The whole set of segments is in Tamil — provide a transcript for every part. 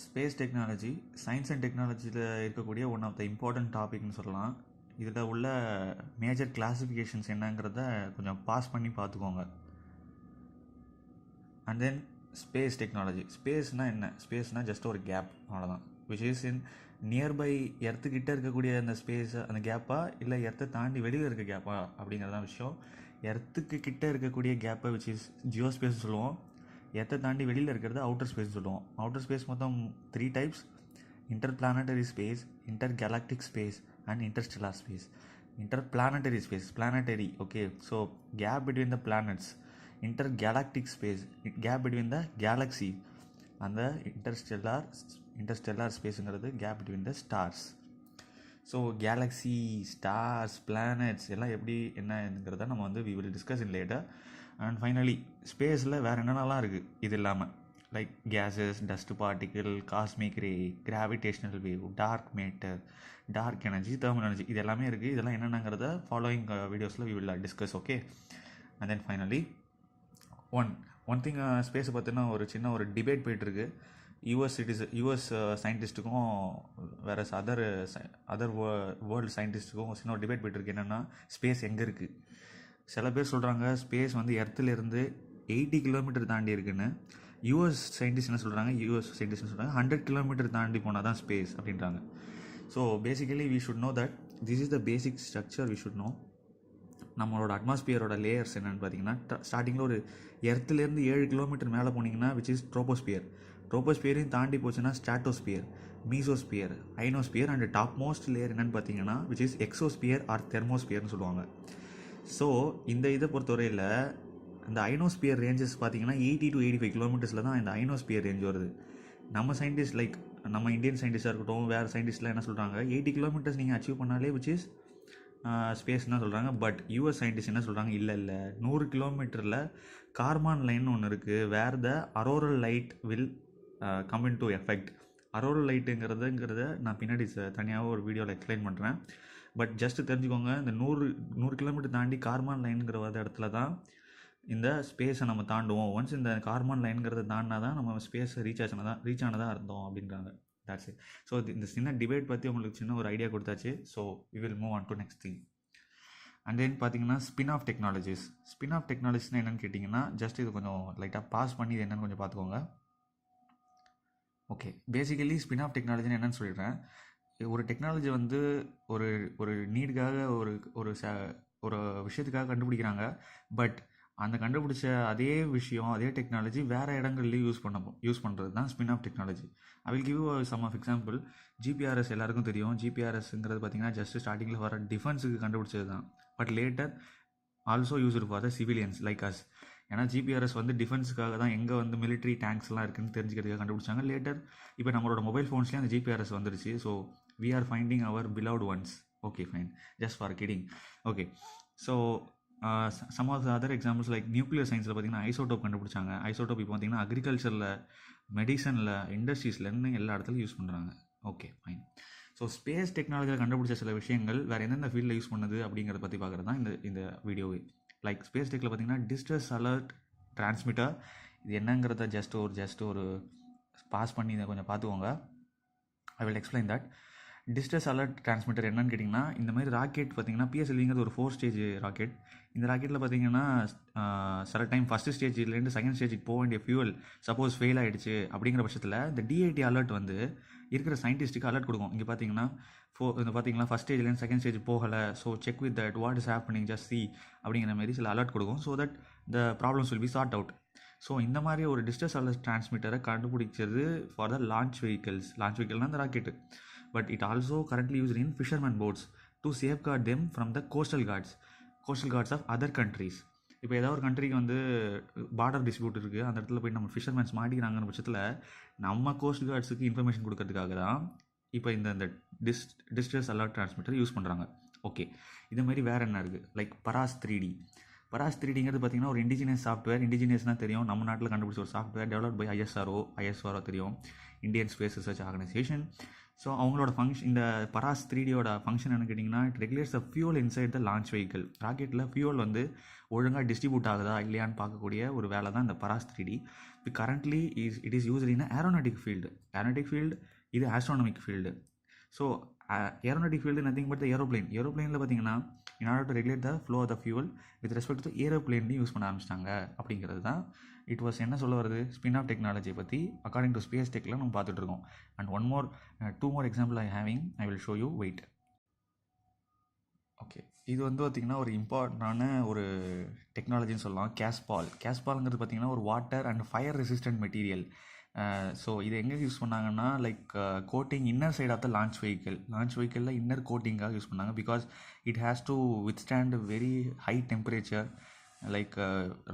ஸ்பேஸ் டெக்னாலஜி சயின்ஸ் அண்ட் டெக்னாலஜியில் இருக்கக்கூடிய ஒன் ஆஃப் த இம்பார்ட்டன்ட் டாபிக்னு சொல்லலாம். இதில் உள்ள மேஜர் கிளாஸிஃபிகேஷன்ஸ் என்னங்கிறத கொஞ்சம் பாஸ் பண்ணி பார்த்துக்கோங்க. And then space technology. ஸ்பேஸ்னால் என்ன? ஸ்பேஸ்னால் ஜஸ்ட் ஒரு கேப், அவ்வளோதான். விச் இஸ் இன் நியர்பை எர்த்துக்கிட்ட இருக்கக்கூடிய அந்த ஸ்பேஸ், அந்த கேப்பா இல்லை எர்த்தை தாண்டி வெளியில் இருக்க கேப்பா அப்படிங்கிறதான் விஷயம். எர்த்துக்கு கிட்டே இருக்கக்கூடிய கேப்பை விச் இஸ் ஜியோ ஸ்பேஸ் சொல்லுவோம். எர்த்தை தாண்டி வெளியில் இருக்கிறது அவுட்டர் ஸ்பேஸ் சொல்லுவோம். அவுட்டர் ஸ்பேஸ் மொத்தம் 3 types: interplanetary space, intergalactic space and interstellar space. Interplanetary space, planetary, okay. So gap between the planets. Intergalactic space, gap between the galaxy. அந்த இன்டர்ஸ்டெல்லார் ஸ்பேஸுங்கிறது gap between the stars. So galaxy, stars, planets எல்லாம் எப்படி என்னங்கிறத நம்ம வந்து we will discuss in later. And finally ஸ்பேஸில் வேறு என்னென்னலாம் இருக்குது இது இல்லாமல், like gases, dust particle, cosmic ரே, gravitational wave, dark matter, dark energy, thermal energy, இது எல்லாமே இருக்குது. இதெல்லாம் என்னென்னங்கிறத ஃபாலோயிங் வீடியோஸில் we will discuss, okay. And then finally one thing, ஸ்பேஸை பற்றின ஒரு சின்ன ஒரு டிபேட் போயிட்டுருக்கு. யூஎஸ் சயின்டிஸ்ட்டுக்கும் வேறு அதர் வேர்ல்டு சயின்டிஸ்ட்டுக்கும் சின்ன ஒரு டிபேட் போயிட்டுருக்கு. என்னென்னா, ஸ்பேஸ் எங்கே இருக்குது? சில பேர் சொல்கிறாங்க ஸ்பேஸ் வந்து எர்த்துலேருந்து 80 கிலோமீட்டர் தாண்டி இருக்குன்னு. யூஎஸ் சயின்டிஸ்ட் என்ன சொல்கிறாங்க 100 கிலோமீட்டர் தாண்டி போனால் தான் ஸ்பேஸ் அப்படின்றாங்க. So basically we should know that this is the basic structure. We should know நம்மளோட அட்மாஸ்பியரோட லேயர்ஸ் என்னென்னு பார்த்தீங்கன்னா, ஸ்டார்டிங்கில் ஒரு எர்த்துலேருந்து 7 கிலோமீட்டர் மேலே போனீங்கன்னா விச் இஸ் ட்ரோபோஸ்பியர். ட்ரோபோஸ்பியரையும் தாண்டி போச்சுன்னா stratosphere, mesosphere, ionosphere and top most layer என்னென்னு பார்த்தீங்கன்னா விச் இஸ் எக்ஸோஸ்பியர் ஆர் தெர்மோஸ்பியர்னு சொல்லுவாங்க. ஸோ இந்த இதை பொறுத்தவரையில் இந்த ஐனோஸ்பியர் ரேஞ்சஸ் பார்த்தீங்கன்னா 80 to 85 கிலோமீட்டர்ஸில் தான் இந்த ஐனோஸ்பியர் ரேஞ்ச் வருது. நம்ம சயின்டிஸ்ட், லைக் நம்ம இந்தியன் சயின்டிஸ்டாக இருக்கட்டும், வேறு சயின்டிஸ்ட்லாம் என்ன சொல்கிறாங்க, 80 கிலோமீட்டர்ஸ் நீங்கள் அச்சீவ் பண்ணாலே விச் இஸ் ஸ்பேஸ்னால் சொல்கிறாங்க. பட் யூஎஸ் சயின்டிஸ்ட் என்ன சொல்கிறாங்க, இல்லை 100 கிலோமீட்டரில் கார்மான் லைன் ஒன்று இருக்குது, where the auroral light will come in to effect. Auroral லைட்டுங்கிறத நான் பின்னாடி தனியாக ஒரு வீடியோவில் எக்ஸ்பிளைன் பண்ணுறேன். பட் ஜஸ்ட் தெரிஞ்சுக்கோங்க, இந்த 100 கிலோமீட்டர் தாண்டி கார்மான் லைனுங்கிற இடத்துல தான் இந்த ஸ்பேஸை நம்ம தாண்டுவோம். ஒன்ஸ் இந்த கார்மான் லைனுங்கிறத தாண்டினா தான் நம்ம ஸ்பேஸை ரீச் ஆனதாக இருந்தோம் அப்படின்றாங்க. That's it. ஸோ இந்த சின்ன டிபேட் பற்றி உங்களுக்கு சின்ன ஒரு ஐடியா கொடுத்தாச்சு. So we will move on to next thing. And then பார்த்தீங்கன்னா spin off technologies. Spin off டெக்னாலஜிஸ்னால் என்னென்னு கேட்டிங்கன்னா, ஜஸ்ட் இது கொஞ்சம் லைட்டாக பாஸ் பண்ணி இது என்னென்னு கொஞ்சம் பார்த்துக்கோங்க. ஓகே, பேசிக்கலி ஸ்பின் ஆஃப் டெக்னாலஜின்னு என்னென்னு சொல்லிடுறேன். ஒரு டெக்னாலஜி வந்து ஒரு நீடுக்காக ஒரு விஷயத்துக்காக கண்டுபிடிக்கிறாங்க. பட் அந்த கண்டுபிடிச்ச அதே விஷயம், அதே டெக்னாலஜி வேறு இடங்கள்லேயும் யூஸ் பண்ணுறது தான் spin off technology. I will give some of example. GPRS எல்லாருக்கும் தெரியும். ஜிபிஆர்எஸ்ங்கிறது பார்த்தீங்கன்னா ஜஸ்ட் ஸ்டார்டிங்கில் வர டிஃபென்ஸுக்கு கண்டுபிடிச்சது தான். But later also used for the civilians like us. ஏன்னா ஜிபிஆர்எஸ் வந்து டிஃபென்ஸுக்காக தான், எங்கே வந்து மிலிட்ரி டேங்க்ஸ்லாம் இருக்குதுன்னு தெரிஞ்சுக்கிறதுக்காக கண்டுபிடிச்சாங்க. லேட்டர் இப்போ நம்மளோட மொபைல் ஃபோன்ஸ்லேயும் அந்த ஜிபிஆர்எஸ் வந்துருச்சு. So we are finding our beloved ones. Okay, fine, just for kidding. Okay, so some of the other examples like nuclear science-ல பார்த்தீங்கன்னா ஐசோடோப் கண்டுபிடிச்சாங்க. ஐசோடோப் இப்போ பார்த்தீங்கன்னா அக்ரிகல்ச்சரில், மெடிசனில், இண்டஸ்ட்ரீஸ்லேருந்து எல்லா இடத்துலையும் யூஸ் பண்ணுறாங்க. Okay, fine. ஸோ ஸ்பேஸ் டெக்னாலஜியில் கண்டுபிடிச்ச சில விஷயங்கள் வேறு எந்தெந்த ஃபீல்டில் யூஸ் பண்ணுது அப்படிங்கிறத பற்றி பார்க்குறது தான் இந்த வீடியோவே. லைக் ஸ்பேஸ் டெக்கில் பார்த்தீங்கன்னா டிஸ்ட்ரெஸ் அலர்ட் டிரான்ஸ்மிட்டர். இது என்னங்கிறத ஜஸ்ட் ஒரு பாஸ் பண்ணி இதை கொஞ்சம் பார்த்துக்கோங்க. I will explain that. Distress alert transmitter என்னன்னு கேட்டிங்கன்னா, இந்த மாதிரி ராக்கெட் பார்த்தீங்கன்னா பிஎஸ்எல்விங்கிறது ஒரு 4 ஸ்டேஜ் ராக்கெட். இந்த ராக்கெட்டில் பார்த்தீங்கன்னா சில டைம் ஃபஸ்ட்டு ஸ்டேஜ்லேருந்து செகண்ட் ஸ்டேஜுக்கு போக வேண்டிய ஃபியூவல் சப்போஸ் ஃபெயில் ஆகிடுச்சு அப்படிங்கிற பட்சத்தில் இந்த டிஐடி அலர்ட் வந்து இருக்கிற சயின்டிஸ்ட்டுக்கு அலர்ட் கொடுக்கும். இங்கே பார்த்தீங்கன்னா பார்த்தீங்களா ஃபஸ்ட் ஸ்டேஜ்லேருந்து செகண்ட் ஸ்டேஜ் போகலை, so check with that, what is happening, just C அப்படிங்கிற மாதிரி சில அலர்ட் கொடுக்கும். So that the problems will be sort out. So இந்த மாதிரி ஒரு டிஸ்ட்ரெஸ் அலர்ட் டிரான்ஸ்மிட்டரை கண்டுபிடிச்சது ஃபார் த லான்ச் வெஹிக்கல்னால் இந்த rocket. But it also currently used in fisherman boats to safeguard them from the coastal guards of other countries. இப்போ ஏதாவது ஒரு கண்ட்ரிக்கு வந்து பார்டர் டிஸ்பியூட் இருக்குது, அந்த இடத்துல போய் நம்ம ஃபிஷர்மேன்ஸ் மாட்டிக்கிறாங்கிற பட்சத்தில் நம்ம கோஸ்ட் கார்ட்ஸுக்கு இன்ஃபர்மேஷன் கொடுக்கறதுக்காக தான் இப்போ இந்த டிஸ்ட்ரெஸ் அலர்ட் டிரான்ஸ்மிட்டர் யூஸ் பண்ணுறாங்க. ஓகே, இது மாதிரி வேறு என்ன இருக்குது, லைக் பராஸ் 3D. பராஸ் 3Dங்கிறது பார்த்தீங்கன்னா ஒரு இண்டிஜினியஸ் சாஃப்ட்வேர். இண்டிஜினியஸ்னால் தெரியும், நம்ம நாட்டில் கண்டுபிடிச்ச ஒரு சாஃப்ட்வேர் டெவலப் பை ஐஎஸ்ஆர்ஓ தெரியும், Indian space research organisation. So அவங்களோட ஃபங்க்ஷன், இந்த பராஸ் 3Dயோட ஃபங்க்ஷன் என்ன கேட்டிங்கன்னா, it regulates the fuel inside the launch vehicle. ராக்கெட்டில் ஃபியூல் வந்து ஒழுங்காக டிஸ்ட்ரிபியூட் ஆகுதா இல்லையான்னு பார்க்கக்கூடிய ஒரு வேலை தான் இந்த பராஸ் 3D. இப்போ currently it is used in aeronautic field. இது astronomic field. So aeronautic field nothing but the ஏரோப்ளேனில் பார்த்தீங்கன்னா in order to regulate the flow of the fuel with respect to ஏரோப்ளேன்லையும் யூஸ் பண்ண ஆரம்பிச்சிட்டாங்க அப்படிங்கிறது தான் இட் வாஸ். என்ன சொல்ல வருது, ஸ்பின் ஆஃப் டெக்னாலஜி பற்றி அக்கார்டிங் டு ஸ்பேஸ் டெக்கில் நம்ம பார்த்துட்டு இருக்கோம். And two more example I will show you. Wait. Okay, இது வந்து பார்த்திங்கன்னா ஒரு இம்பார்ட்டண்டான ஒரு டெக்னாலஜின்னு சொல்லலாம். கேஸ்பால்ங்கிறது பார்த்திங்கன்னா ஒரு water and fire resistant material. So இது எங்கே யூஸ் பண்ணாங்கன்னா, like coating inner side of the launch வெஹிக்கிளில் இன்னர் கோட்டிங்காக யூஸ் பண்ணாங்க. Because it has to withstand very high temperature. Like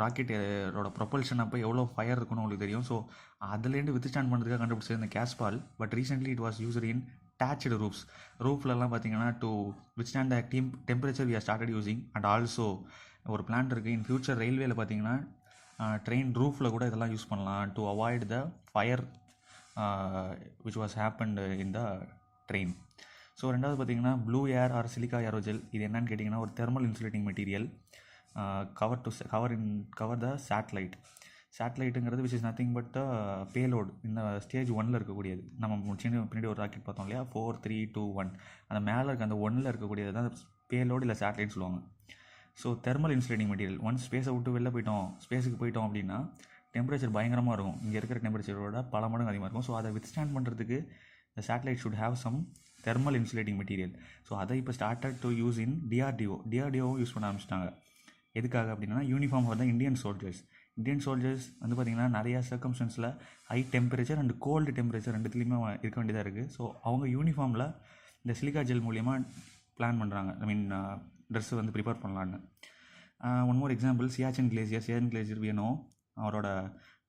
ராக்கெட்டோட ப்ரொபல்ஷன் அப்போ எவ்வளோ ஃபயர் இருக்குன்னு உங்களுக்கு தெரியும். ஸோ அதுலேருந்து வித்ஸ்டாண்ட் பண்ணுறதுக்காக கண்டுபிடிச்சது இந்த கேஸ்பால். But recently it was used in thatched ரூஃப்லலாம் பார்த்தீங்கன்னா to withstand the temperature we are started using. And also ஒரு பிளான் இருக்குது இன் ஃபியூச்சர் ரயில்வேல பார்த்தீங்கன்னா ட்ரெயின் ரூஃபில் கூட இதெல்லாம் யூஸ் பண்ணலாம் to avoid the fire which was happened in the train. So ரெண்டாவது பார்த்தீங்கன்னா blue air or silica aerogel. இது என்னன்னு கேட்டிங்கன்னா ஒரு thermal insulating material cover the சேட்டலைட்டுங்கிறது which is nothing but the payload. இந்த ஸ்டேஜ் 1ல் இருக்கக்கூடியது. நம்ம பின்னாடி ஒரு ராக்கெட் பார்த்தோம் இல்லையா, 4 3 2 1, அந்த மேலே இருக்க அந்த 1ல் இருக்கக்கூடியது தான் பேலோடு இல்லை சேட்டலைட் சொல்லுவாங்க. So thermal insulating material. Once ஸ்பேஸை விட்டு வெளில ஸ்பேஸுக்கு போயிட்டோம் அப்படின்னா டெம்பரேச்சர் பயங்கரமாக இருக்கும். இங்கே இருக்கிற டெம்பரேச்சரோட பல மடங்கு அதிகமாக இருக்கும். ஸோ அதை வித்ஸ்டாண்ட் பண்ணுறதுக்கு the satellite should have some thermal insulating material. So அதை இப்போ started to use in DRDO use பண்ண ஆரம்பிச்சிட்டாங்க. எதுக்காக அப்படின்னா uniform for the Indian soldiers வந்து பார்த்திங்கன்னா நிறையா சர்க்கம்ஸ்டன்ஸில் high temperature and cold temperature ரெண்டுத்துலேயுமே இருக்க வேண்டியதாக இருக்குது. ஸோ அவங்க யூனிஃபார்மில் இந்த சிலிக்கா ஜெல் மூலியமாக பிளான் பண்ணுறாங்க. ட்ரெஸ்ஸு வந்து ப்ரிப்பேர் பண்ணலான்னு. One more example, Siachen glacier வேணும். அவரோட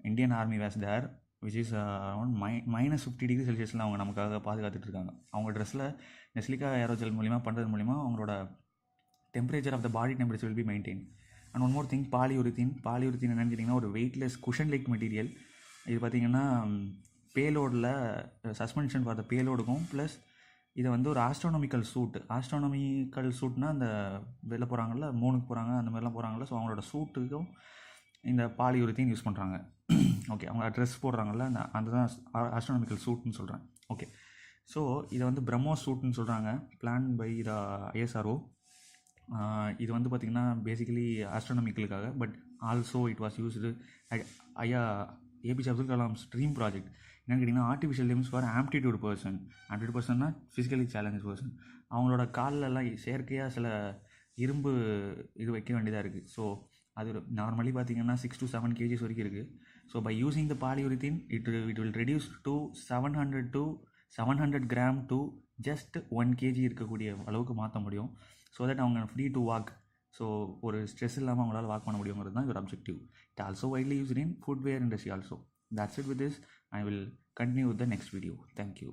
Indian army was there which is around -50°C அவங்க நமக்காக பாதுகாத்துட்டு இருக்காங்க. அவங்க ட்ரெஸ்ஸில் இந்த சிலிக்கா ஏரோஜெல் மூலிமா பண்ணுறது மூலிமா அவங்களோட temperature of the body temperature will be maintain. And one more thing, polyurethane என்னென்னு கேட்டிங்கன்னா ஒரு வெயிட்லெஸ் குஷன் லைக் மெட்டீரியல். இது பார்த்திங்கன்னா பேலோடில் சஸ்பென்ஷன் ஃபார் த பேலோடுக்கும் ப்ளஸ் இதை வந்து ஒரு ஆஸ்ட்ரானமிக்கல் சூட்னா அந்த வெளில போகிறாங்கல்ல, மூணுக்கு போகிறாங்க அந்த மாதிரிலாம் போகிறாங்கல்ல, ஸோ அவங்களோட சூட்டுக்கும் இந்த பாலியூரித்தீன் யூஸ் பண்ணுறாங்க. ஓகே, அவங்க ட்ரெஸ் போடுறாங்கல்ல அந்த தான் ஆஸ்ட்ரானமிக்கல் சூட்னு சொல்கிறேன். ஓகே, ஸோ இதை வந்து பிரம்மோஸ் சூட்னு சொல்கிறாங்க, பிளான் பை த ஐஎஸ்ஆர்ஓ. இது வந்து பார்த்திங்கன்னா பேசிக்கலி ஆஸ்ட்ரானமிக்கலுக்காக, but also it was used APJ Abdul Kalam's dream project. என்னென்னு கேட்டிங்கன்னா ஆர்டிஃபிஷியல் லிம்ஸ் ஃபார் ஆம்ப்ளிடியூட் பர்சன்னா ஃபிசிக்கலி சேலஞ்சஸ் பர்சன். அவங்களோட காலிலெல்லாம் செயற்கையாக சில இரும்பு இது வைக்க வேண்டியதாக இருக்குது. ஸோ அது நார்மலி பார்த்திங்கன்னா 6 to 7 kgs வரைக்கும் இருக்குது. So by using the polyurethane it will reduce to 700 gram to just 1 kg இருக்கக்கூடிய அளவுக்கு மாற்ற முடியும். ஸோ தட் அவங்க ஃப்ரீ டு வாக், ஸோ ஒரு ஸ்ட்ரெஸ் இல்லாமல் அவங்களால வாக் பண்ண முடியுங்கிறது தான் ஒரு objective. It also widely used in footwear industry also. That's it with this. I will continue with the next video. Thank you.